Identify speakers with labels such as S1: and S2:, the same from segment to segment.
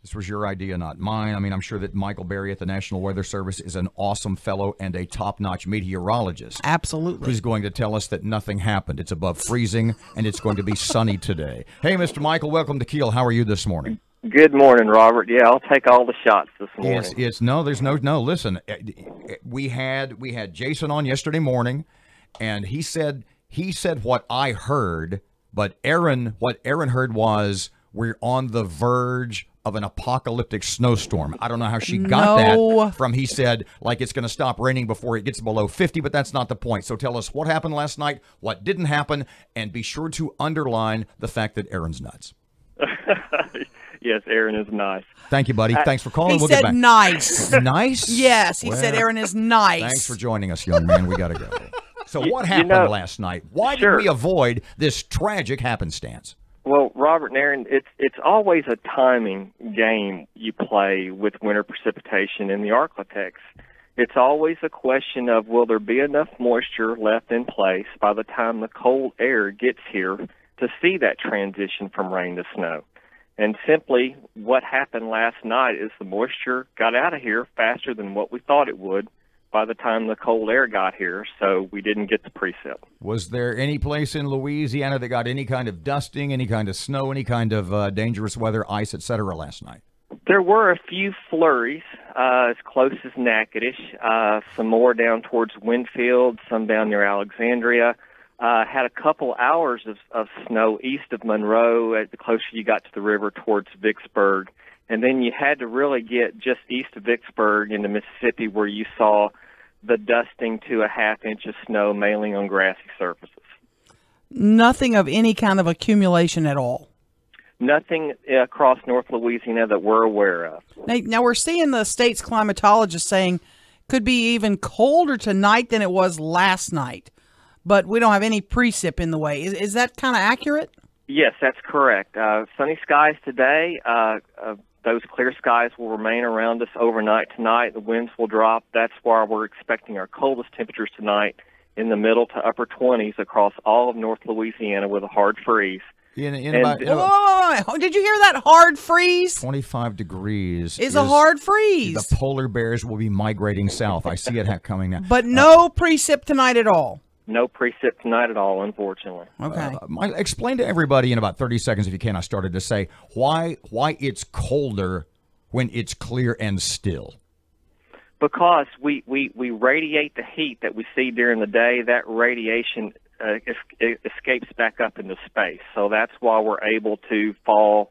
S1: This was your idea, not mine. I mean, I'm sure that Michael Berry at the National Weather Service is an awesome fellow and a top-notch meteorologist.
S2: Absolutely.
S1: Who's going to tell us that nothing happened. It's above freezing, and it's going to be sunny today. Hey, Mr. Michael, welcome to KEEL. How are you this morning?
S3: Good morning, Robert. Yeah, I'll take all the shots this morning.
S1: No. Listen, we had Jason on yesterday morning, and he said what I heard, but what Erin heard was we're on the verge of an apocalyptic snowstorm. I don't know how she got that from, he said, like it's going to stop raining before it gets below 50, but that's not the point. So tell us what happened last night, what didn't happen, and be sure to underline the fact that Erin's nuts.
S3: Yes, Erin is nice.
S1: Thank you, buddy. Thanks for calling.
S2: He
S1: We'll get
S2: said
S1: back.
S2: nice.
S1: Nice?
S2: Yes, he said Erin is nice.
S1: Thanks for joining us, young man. We got to go. So what happened last night? Why did we avoid this tragic happenstance?
S3: Well, Robert and Erin, it's always a timing game you play with winter precipitation in the ArkLaTex. It's always a question of, will there be enough moisture left in place by the time the cold air gets here to see that transition from rain to snow? And simply what happened last night is the moisture got out of here faster than what we thought it would by the time the cold air got here, so we didn't get the precip.
S1: Was there any place in Louisiana that got any kind of dusting, any kind of snow, any kind of dangerous weather, ice, etc. last night?
S3: There were a few flurries as close as Natchitoches, some more down towards Winfield, some down near Alexandria. Had a couple hours of snow east of Monroe, the closer you got to the river towards Vicksburg. And then you had to really get just east of Vicksburg into Mississippi where you saw the dusting to a half-inch of snow mailing on grassy surfaces.
S2: Nothing of any kind of accumulation at all?
S3: Nothing across North Louisiana that we're aware of.
S2: Now we're seeing the state's climatologist saying could be even colder tonight than it was last night, but we don't have any precip in the way. Is that kind of accurate? Yes, that's correct. Sunny skies today. Those clear skies will remain around us overnight tonight. The winds will drop. That's why we're expecting our coldest temperatures tonight in the middle to upper 20s across all of North Louisiana with a hard freeze. Did you hear that hard freeze?
S1: 25 degrees
S2: is a hard freeze.
S1: The polar bears will be migrating south. I see it coming now.
S2: But no precip tonight at all.
S3: No precip tonight at all, unfortunately.
S2: Okay.
S1: Explain to everybody in about 30 seconds, if you can. I started to say why it's colder when it's clear and still. Because we radiate the heat that we see during the day. That radiation escapes back up into space. So that's why we're able to fall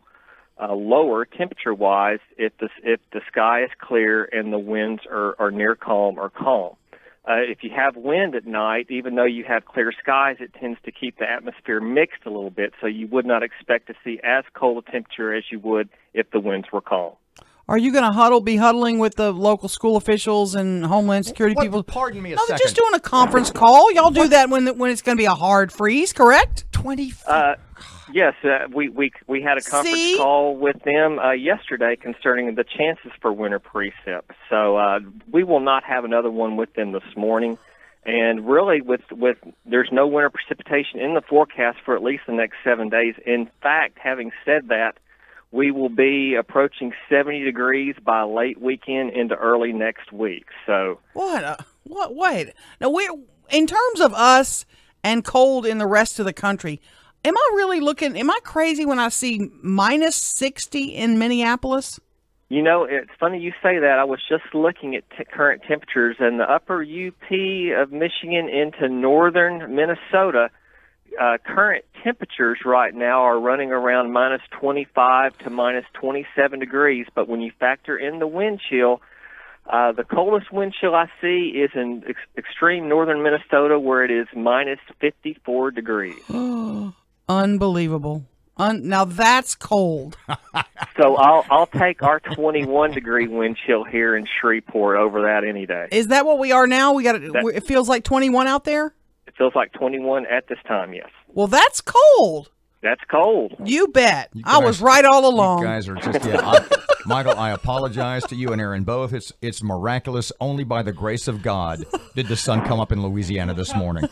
S1: lower temperature-wise if the sky is clear and the winds are near calm or calm. If you have wind at night, even though you have clear skies, it tends to keep the atmosphere mixed a little bit, so you would not expect to see as cold a temperature as you would if the winds were calm.
S2: Are you going to be huddling with the local school officials and Homeland Security people?
S1: Pardon me a
S2: second.
S1: second.
S2: They're just doing a conference call. Y'all do that when it's going to be a hard freeze, correct?
S3: Yes, we had a conference call with them yesterday concerning the chances for winter precip. So we will not have another one with them this morning. And really, with there's no winter precipitation in the forecast for at least the next 7 days. In fact, having said that, we will be approaching 70 degrees by late weekend into early next week. So
S2: wait. Now in terms of us and cold in the rest of the country, am I crazy when I see minus 60 in Minneapolis?
S3: You know, it's funny you say that. I was just looking at current temperatures, and the upper UP of Michigan into northern Minnesota, current temperatures right now are running around minus 25 to minus 27 degrees. But when you factor in the wind chill, the coldest wind chill I see is in extreme northern Minnesota, where it is minus 54 degrees.
S2: Unbelievable. Now that's cold.
S3: So I'll take our 21-degree wind chill here in Shreveport over that any day.
S2: Is that what we are now? It feels like 21 out there?
S3: It feels like 21 at this time, yes.
S2: Well, that's cold.
S3: That's cold.
S2: You bet. I was right all along.
S1: You guys are just, Michael, I apologize to you and Erin both. It's miraculous. Only by the grace of God did the sun come up in Louisiana this morning.